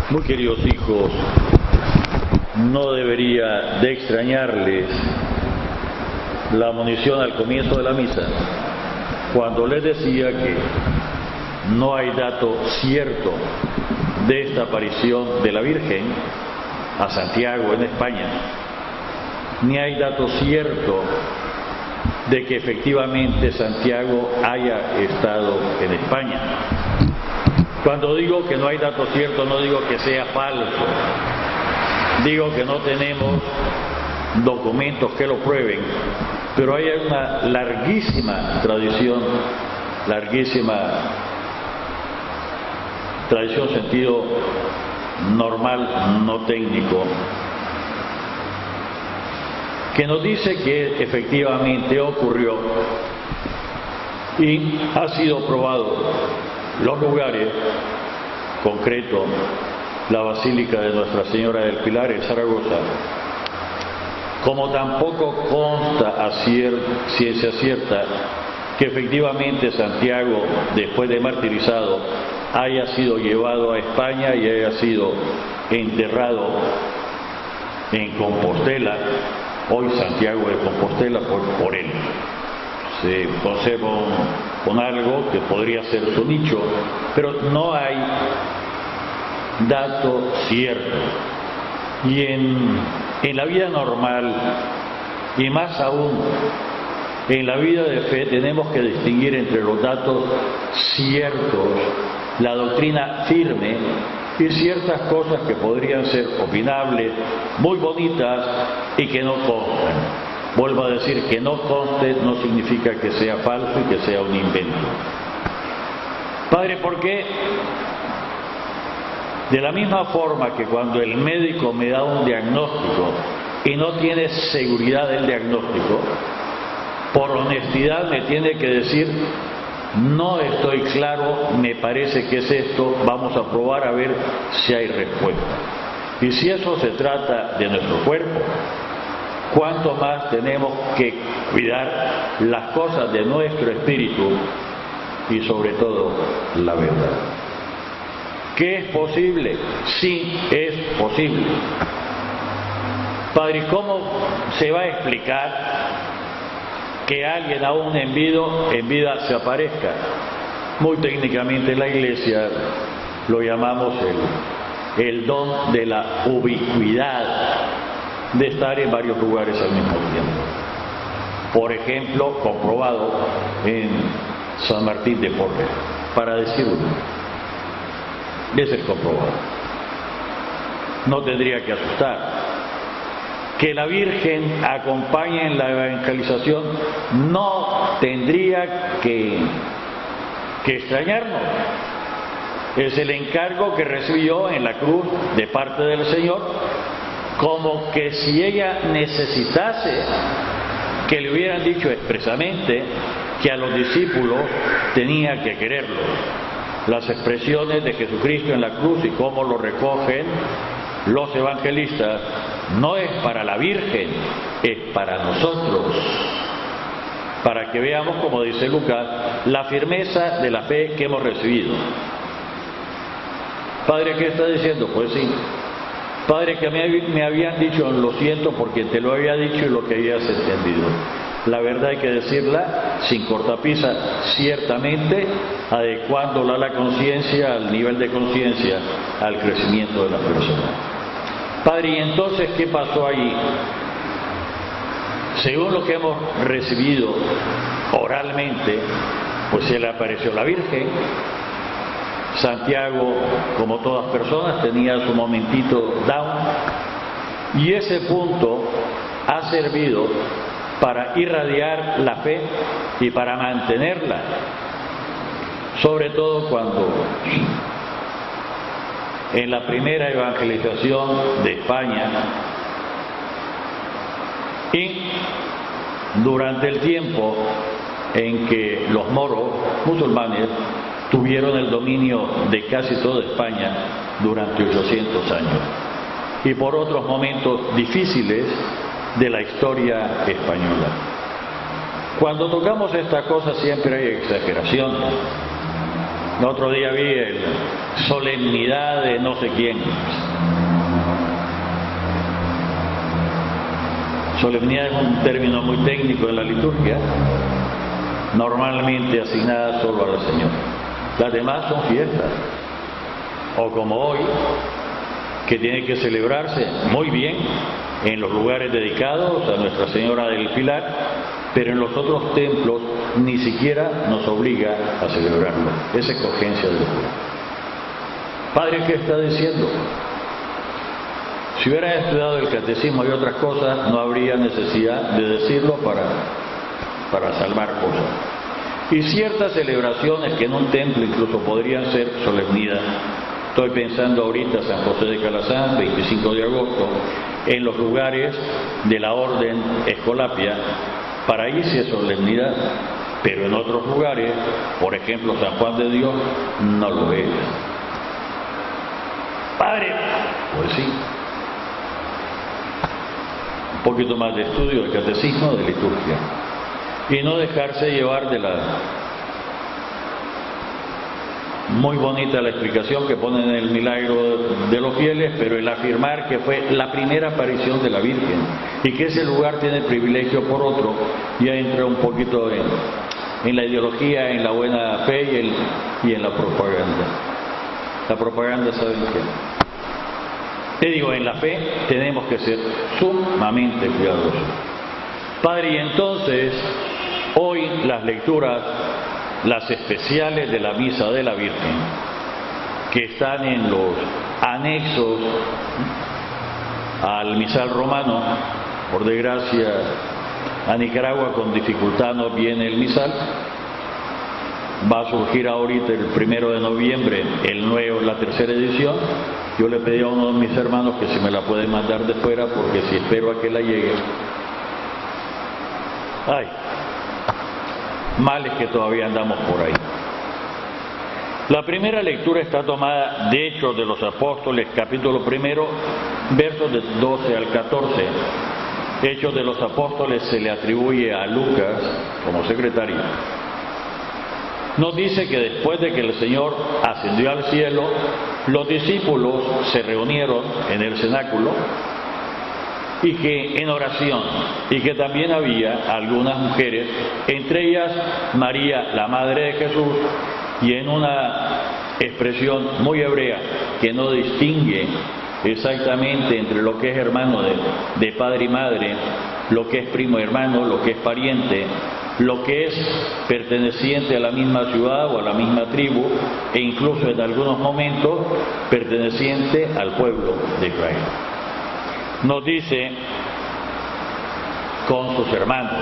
Muy queridos hijos, no debería de extrañarles la admonición al comienzo de la misa, cuando les decía que no hay dato cierto de esta aparición de la Virgen a Santiago en España, ni hay dato cierto de que efectivamente Santiago haya estado en España. Cuando digo que no hay dato cierto, no digo que sea falso, digo que no tenemos documentos que lo prueben, pero hay una larguísima tradición sentido normal, no técnico, que nos dice que efectivamente ocurrió y ha sido probado. Los lugares, concreto, la Basílica de Nuestra Señora del Pilar en Zaragoza, como tampoco consta a ciencia cierta que efectivamente Santiago, después de martirizado, haya sido llevado a España y haya sido enterrado en Compostela, hoy Santiago de Compostela, por él. Se conserva con algo que podría ser su nicho, pero no hay dato cierto. Y en la vida normal, y más aún en la vida de fe, tenemos que distinguir entre los datos ciertos, la doctrina firme, y ciertas cosas que podrían ser opinables, muy bonitas y que no constan. Vuelvo a decir, que no conste no significa que sea falso y que sea un invento. Padre, ¿por qué? De la misma forma que cuando el médico me da un diagnóstico y no tiene seguridad del diagnóstico, por honestidad me tiene que decir: no estoy claro, me parece que es esto, vamos a probar a ver si hay respuesta. Y si eso se trata de nuestro cuerpo, cuánto más tenemos que cuidar las cosas de nuestro espíritu y sobre todo la verdad. ¿Qué es posible? Sí, es posible. Padre, ¿cómo se va a explicar que alguien aún en vida se aparezca? Muy técnicamente en la Iglesia lo llamamos el don de la ubicuidad, de estar en varios lugares al mismo tiempo. Por ejemplo, comprobado en San Martín de Porres, para decir uno. Es el comprobado. No tendría que asustar. Que la Virgen acompañe en la evangelización no tendría que extrañarnos. Es el encargo que recibió en la cruz de parte del Señor, como que si ella necesitase que le hubieran dicho expresamente que a los discípulos tenía que quererlos. Las expresiones de Jesucristo en la cruz y cómo lo recogen los evangelistas no es para la Virgen, es para nosotros, para que veamos, como dice Lucas, la firmeza de la fe que hemos recibido. Padre, ¿qué está diciendo? Pues sí. Padre, que me habían dicho, lo siento porque te lo había dicho y lo que habías entendido. La verdad hay que decirla sin cortapisa, ciertamente, adecuándola a la conciencia, al nivel de conciencia, al crecimiento de la persona. Padre, ¿y entonces qué pasó allí? Según lo que hemos recibido oralmente, pues se le apareció la Virgen. Santiago, como todas personas, tenía su momentito down, y ese punto ha servido para irradiar la fe y para mantenerla, sobre todo cuando en la primera evangelización de España y durante el tiempo en que los moros musulmanes tuvieron el dominio de casi toda España durante 800 años, y por otros momentos difíciles de la historia española. Cuando tocamos esta cosa siempre hay exageración. El otro día vi solemnidad de no sé quién. Solemnidad es un término muy técnico en la liturgia, normalmente asignada solo al Señor. Las demás son fiestas, o como hoy, que tiene que celebrarse muy bien en los lugares dedicados a Nuestra Señora del Pilar, pero en los otros templos ni siquiera nos obliga a celebrarlo. Es escogencia del pueblo. Padre, ¿qué está diciendo? Si hubiera estudiado el catecismo y otras cosas, no habría necesidad de decirlo para salvar cosas. Y ciertas celebraciones que en un templo incluso podrían ser solemnidad. Estoy pensando ahorita San José de Calazán, 25 de agosto, en los lugares de la Orden Escolapia, para ahí sí es solemnidad, pero en otros lugares, por ejemplo San Juan de Dios, no lo es. Padre, pues sí. Un poquito más de estudio del catecismo, de liturgia. Y no dejarse llevar de la... Muy bonita la explicación que ponen en el milagro de los fieles, pero el afirmar que fue la primera aparición de la Virgen y que ese lugar tiene privilegio por otro, ya entra un poquito en la ideología, en la buena fe y en la propaganda. La propaganda, ¿saben qué? Te digo, en la fe tenemos que ser sumamente cuidadosos. Padre, y entonces, hoy las lecturas, las especiales de la Misa de la Virgen, que están en los anexos al misal romano, por desgracia a Nicaragua con dificultad no viene el misal, va a surgir ahorita el 1 de noviembre la tercera edición. Yo le pedí a uno de mis hermanos que si me la pueden mandar de fuera, porque si espero a que la llegue, ay, males que todavía andamos por ahí. La primera lectura está tomada de Hechos de los Apóstoles, capítulo 1, versos de 12 al 14. Hechos de los Apóstoles se le atribuye a Lucas como secretario. Nos dice que después de que el Señor ascendió al cielo, los discípulos se reunieron en el cenáculo y que en oración, y que también había algunas mujeres, entre ellas María, la madre de Jesús, y en una expresión muy hebrea que no distingue exactamente entre lo que es hermano de padre y madre, lo que es primo y hermano, lo que es pariente, lo que es perteneciente a la misma ciudad o a la misma tribu, e incluso en algunos momentos perteneciente al pueblo de Israel. Nos dice con sus hermanos.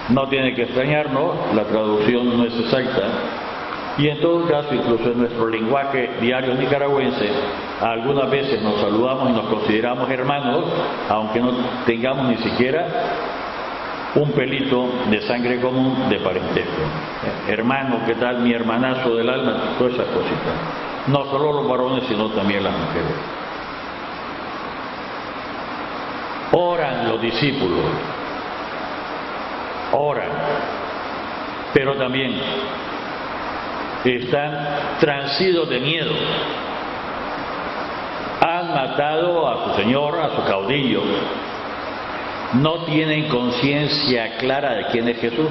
No tiene que extrañarnos, la traducción no es exacta, y en todo caso, incluso en nuestro lenguaje diario nicaragüense, algunas veces nos saludamos y nos consideramos hermanos, aunque no tengamos ni siquiera un pelito de sangre común de parentesco. Hermano, ¿qué tal? Mi hermanazo del alma, todas esas cositas. No solo los varones, sino también las mujeres. Oran los discípulos, oran, pero también están transidos de miedo. Han matado a su señor, a su caudillo. No tienen conciencia clara de quién es Jesús.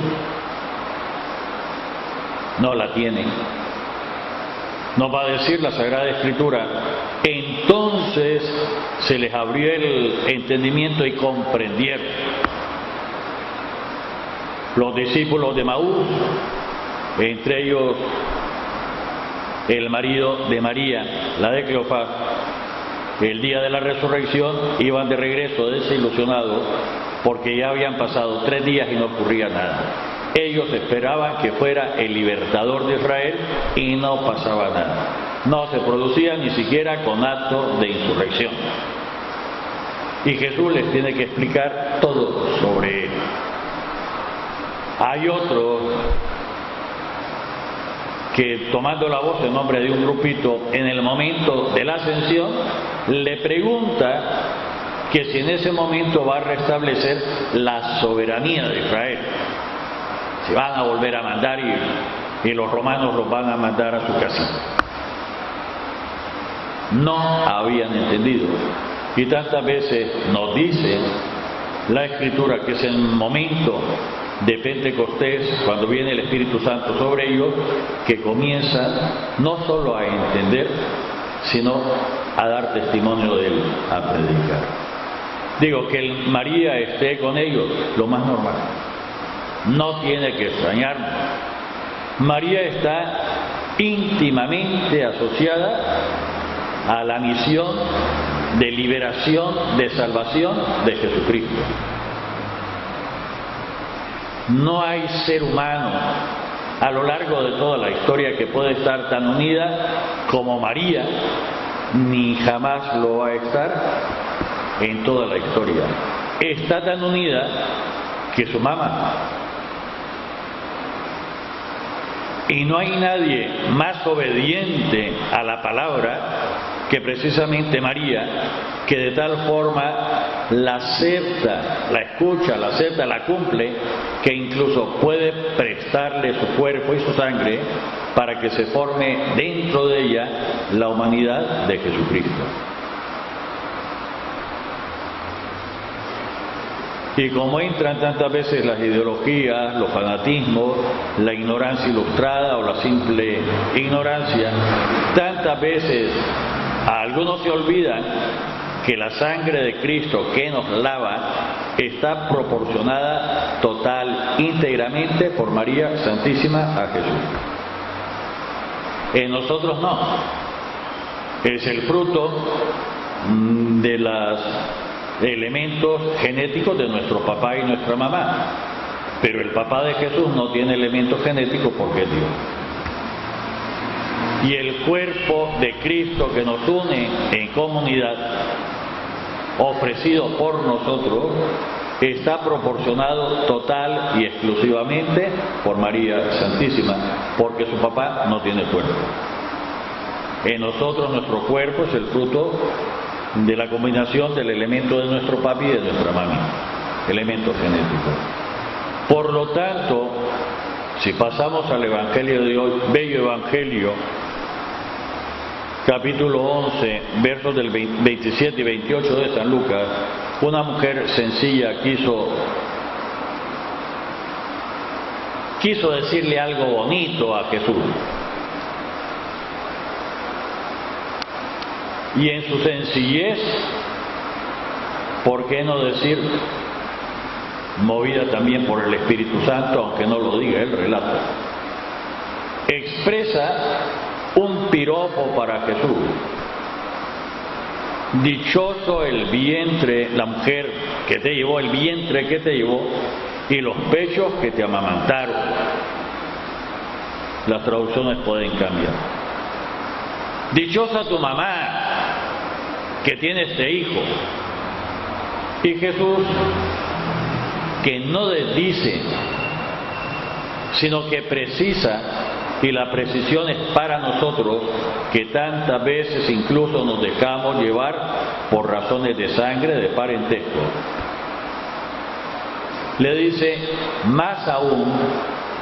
No la tienen. Nos va a decir la Sagrada Escritura, entonces se les abrió el entendimiento y comprendieron. Los discípulos de Maús, entre ellos el marido de María, la de Cleofás, el día de la resurrección iban de regreso desilusionados porque ya habían pasado 3 días y no ocurría nada. Ellos esperaban que fuera el libertador de Israel y no pasaba nada. No se producía ni siquiera con acto de insurrección. Y Jesús les tiene que explicar todo sobre él. Hay otro que, tomando la voz en nombre de un grupito en el momento de la ascensión, le pregunta que si en ese momento va a restablecer la soberanía de Israel. Si van a volver a mandar y los romanos los van a mandar a su casita. No habían entendido. Y tantas veces nos dice la Escritura que es el momento de Pentecostés, cuando viene el Espíritu Santo sobre ellos, que comienzan no solo a entender, sino a dar testimonio de Él, a predicar. Digo, que María esté con ellos, lo más normal. No tiene que extrañarnos. María está íntimamente asociada a la misión de liberación, de salvación de Jesucristo. No hay ser humano a lo largo de toda la historia que puede estar tan unida como María, ni jamás lo va a estar en toda la historia. Está tan unida que su mamá. Y no hay nadie más obediente a la palabra que precisamente María, que de tal forma la acepta, la escucha, la acepta, la cumple, que incluso puede prestarle su cuerpo y su sangre para que se forme dentro de ella la humanidad de Jesucristo. Y como entran tantas veces las ideologías, los fanatismos, la ignorancia ilustrada o la simple ignorancia, tantas veces a algunos se olvidan que la sangre de Cristo que nos lava está proporcionada total, íntegramente por María Santísima a Jesús. En nosotros no. Es el fruto de los elementos genéticos de nuestro papá y nuestra mamá. Pero el papá de Jesús no tiene elementos genéticos porque es Dios. Y el cuerpo de Cristo que nos une en comunidad, ofrecido por nosotros, está proporcionado total y exclusivamente por María Santísima, porque su papá no tiene cuerpo. En nosotros nuestro cuerpo es el fruto de la combinación del elemento de nuestro papi y de nuestra mami, elemento genético. Por lo tanto, si pasamos al Evangelio de hoy, bello Evangelio, capítulo 11, versos del 27 y 28 de San Lucas, una mujer sencilla quiso decirle algo bonito a Jesús. Y en su sencillez, ¿por qué no decir, movida también por el Espíritu Santo, aunque no lo diga el relato, expresa un piropo para Jesús? Dichoso el vientre, la mujer que te llevó, el vientre que te llevó y los pechos que te amamantaron. Las traducciones pueden cambiar. Dichosa tu mamá que tiene este hijo. Y Jesús, que no desdice, sino que precisa, y la precisión es para nosotros, que tantas veces incluso nos dejamos llevar por razones de sangre, de parentesco. Le dice, más aún,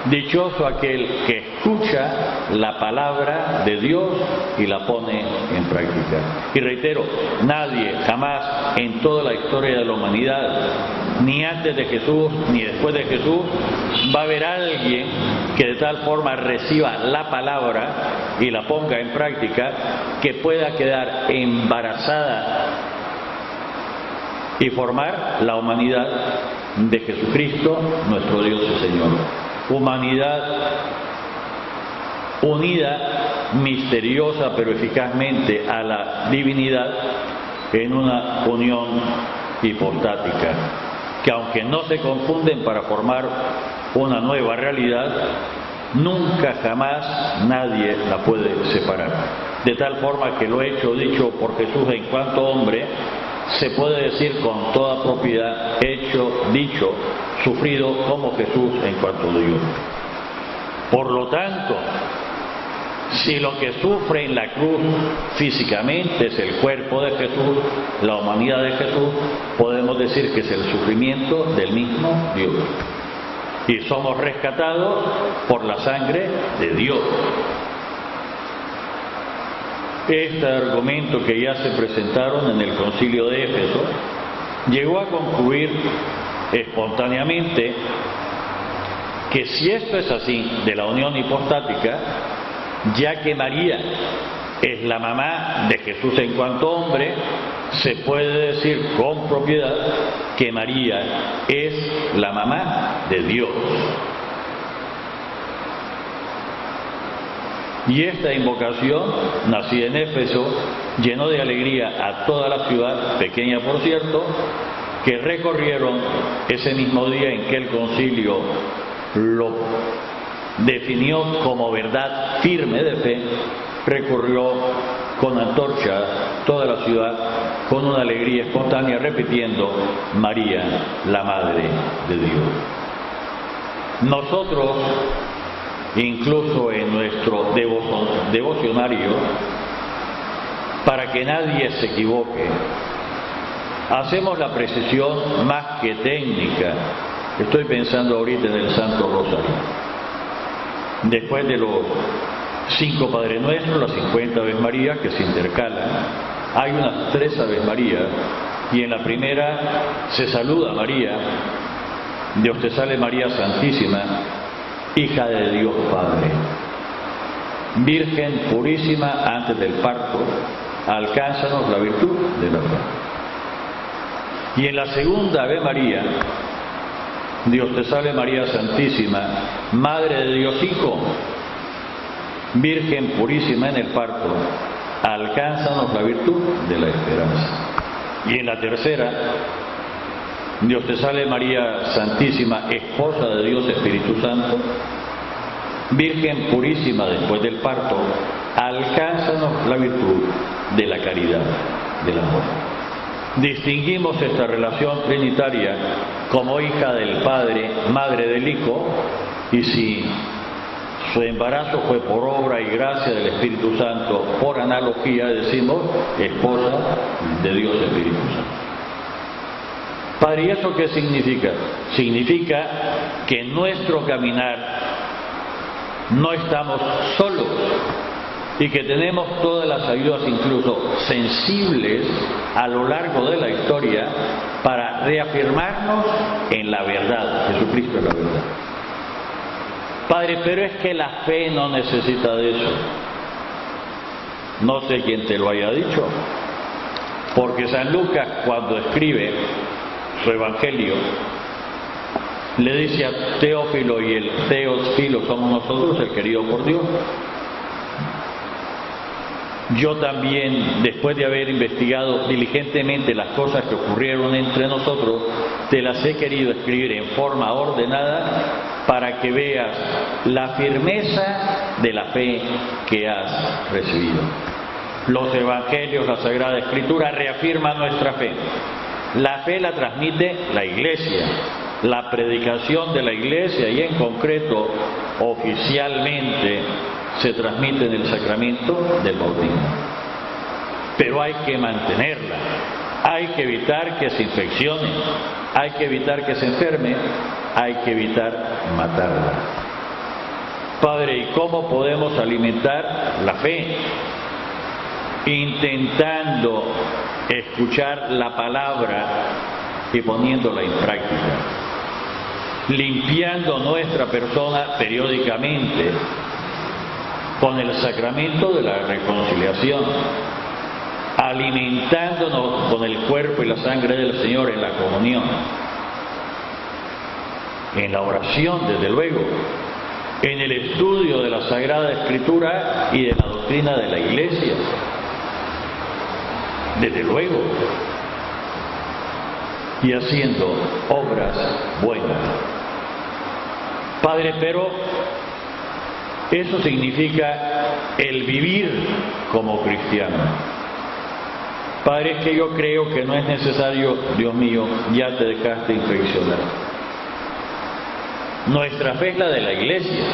dichoso aquel que escucha la palabra de Dios y la pone en práctica. Y reitero, nadie jamás en toda la historia de la humanidad, ni antes de Jesús ni después de Jesús, va a haber alguien que de tal forma reciba la palabra y la ponga en práctica, que pueda quedar embarazada y formar la humanidad de Jesucristo, nuestro Dios y Señor. Humanidad unida misteriosa pero eficazmente a la divinidad en una unión hipostática, que aunque no se confunden para formar una nueva realidad, nunca jamás nadie la puede separar. De tal forma que lo hecho, dicho por Jesús en cuanto hombre, se puede decir con toda propiedad, hecho, dicho, sufrido como Jesús en cuanto Dios. Por lo tanto, si lo que sufre en la cruz físicamente es el cuerpo de Jesús, la humanidad de Jesús, podemos decir que es el sufrimiento del mismo Dios. y somos rescatados por la sangre de Dios. Este argumento que ya se presentaron en el Concilio de Éfeso llegó a concluir espontáneamente que si esto es así de la unión hipostática, ya que María es la mamá de Jesús en cuanto hombre, se puede decir con propiedad que María es la mamá de Dios. Y esta invocación, nacida en Éfeso, llenó de alegría a toda la ciudad, pequeña por cierto, que recorrieron ese mismo día en que el concilio lo definió como verdad firme de fe, recorrió con antorcha toda la ciudad con una alegría espontánea repitiendo: María, la Madre de Dios. Nosotros, incluso en nuestro devocionario, para que nadie se equivoque, hacemos la precisión más que técnica. Estoy pensando ahorita en el Santo Rosario. Después de los 5 Padre Nuestros, las 50 Aves Marías que se intercalan, hay unas 3 Aves Marías, y en la primera se saluda a María: Dios te salve María Santísima, hija de Dios Padre, Virgen purísima antes del parto, alcánzanos la virtud de la fe. Y en la segunda Ave María: Dios te salve María Santísima, Madre de Dios Hijo, Virgen purísima en el parto, alcánzanos la virtud de la esperanza. Y en la tercera: Dios te salve María Santísima, Esposa de Dios Espíritu Santo, Virgen purísima después del parto, alcánzanos la virtud de la caridad, del amor. Distinguimos esta relación trinitaria como hija del Padre, madre del Hijo, y si su embarazo fue por obra y gracia del Espíritu Santo, por analogía decimos esposa de Dios Espíritu Santo. Padre, ¿y eso qué significa? Significa que en nuestro caminar no estamos solos y que tenemos todas las ayudas, incluso sensibles, a lo largo de la historia para reafirmarnos en la verdad. Jesucristo es la verdad. Padre, pero es que la fe no necesita de eso. No sé quién te lo haya dicho, porque San Lucas, cuando escribe su evangelio, le dice a Teófilo, y el Teófilo somos nosotros, el querido por Dios: yo también, después de haber investigado diligentemente las cosas que ocurrieron entre nosotros, te las he querido escribir en forma ordenada para que veas la firmeza de la fe que has recibido. Los evangelios, la Sagrada Escritura reafirman nuestra fe. La fe la transmite la Iglesia, la predicación de la Iglesia, y en concreto, oficialmente, se transmite en el sacramento del bautismo. Pero hay que mantenerla, hay que evitar que se infeccione, hay que evitar que se enferme, hay que evitar matarla. Padre, ¿y cómo podemos alimentar la fe? Intentando escuchar la palabra y poniéndola en práctica, limpiando nuestra persona periódicamente con el sacramento de la reconciliación, alimentándonos con el cuerpo y la sangre del Señor en la comunión, en la oración, desde luego, en el estudio de la Sagrada Escritura y de la doctrina de la Iglesia, desde luego, y haciendo obras buenas. Padre, pero eso significa el vivir como cristiano. Padre, es que yo creo que no es necesario, Dios mío, ya te dejaste infeccionar. Nuestra fe es la de la Iglesia.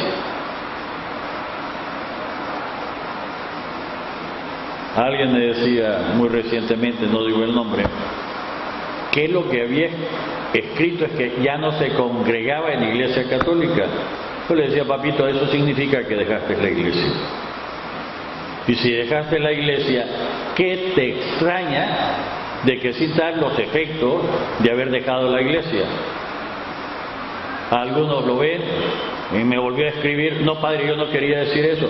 Alguien me decía muy recientemente, no digo el nombre, ¿qué es lo que había escrito es que ya no se congregaba en la iglesia católica. Yo le decía, papito, eso significa que dejaste la iglesia. Y si dejaste la iglesia, ¿qué te extraña de que sintas los efectos de haber dejado la iglesia? Algunos lo ven y me volvió a escribir, no padre, yo no quería decir eso.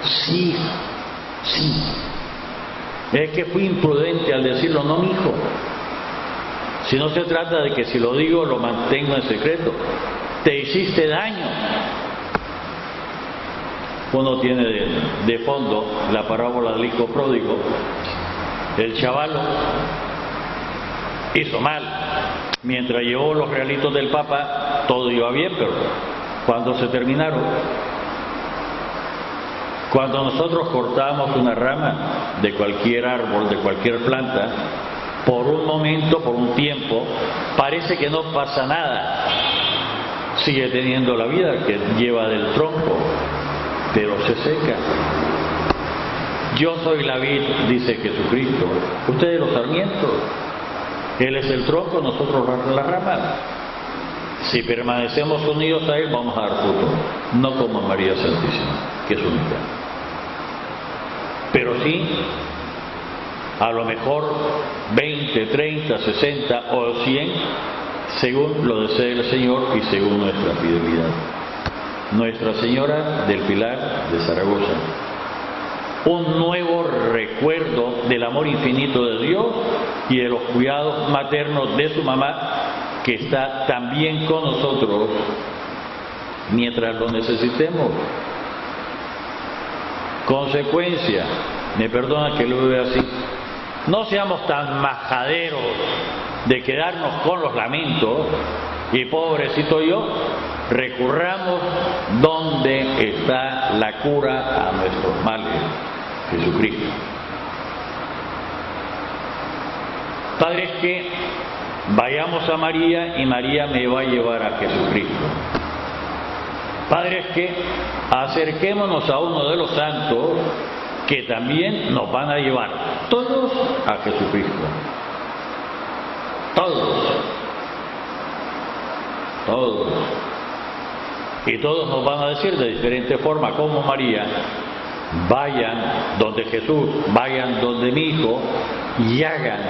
Sí, es que fui imprudente al decirlo, no, mi hijo. Si no se trata de que si lo digo lo mantengo en secreto, te hiciste daño. Uno tiene de fondo la parábola del hijo pródigo. El chavalo hizo mal. Mientras llevó los regalitos del Papa, todo iba bien, pero cuando se terminaron, cuando nosotros cortamos una rama de cualquier árbol, de cualquier planta, por un momento, por un tiempo, parece que no pasa nada. Sigue teniendo la vida que lleva del tronco, pero se seca. Yo soy la vid, dice Jesucristo, ustedes los sarmientos. Él es el tronco, nosotros las ramas. Si permanecemos unidos a Él, vamos a dar fruto. No como María Santísima, que es única. Pero sí, a lo mejor 20, 30, 60 o 100, según lo desee el Señor y según nuestra fidelidad. Nuestra Señora del Pilar de Zaragoza. Un nuevo recuerdo del amor infinito de Dios y de los cuidados maternos de su mamá, que está también con nosotros mientras lo necesitemos. Consecuencia, me perdona que lo vea así, no seamos tan majaderos de quedarnos con los lamentos y pobrecito yo. Recurramos donde está la cura a nuestros males, Jesucristo. Padre, es que vayamos a María y María me va a llevar a Jesucristo. Padre, es que acerquémonos a uno de los santos que también nos van a llevar todos a Jesucristo. Todos. Y todos nos van a decir de diferente forma, como María, vayan donde Jesús, vayan donde mi hijo y hagan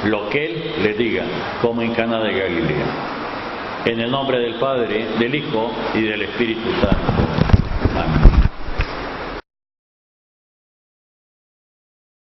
lo que Él les diga, como en Cana de Galilea. En el nombre del Padre, del Hijo y del Espíritu Santo.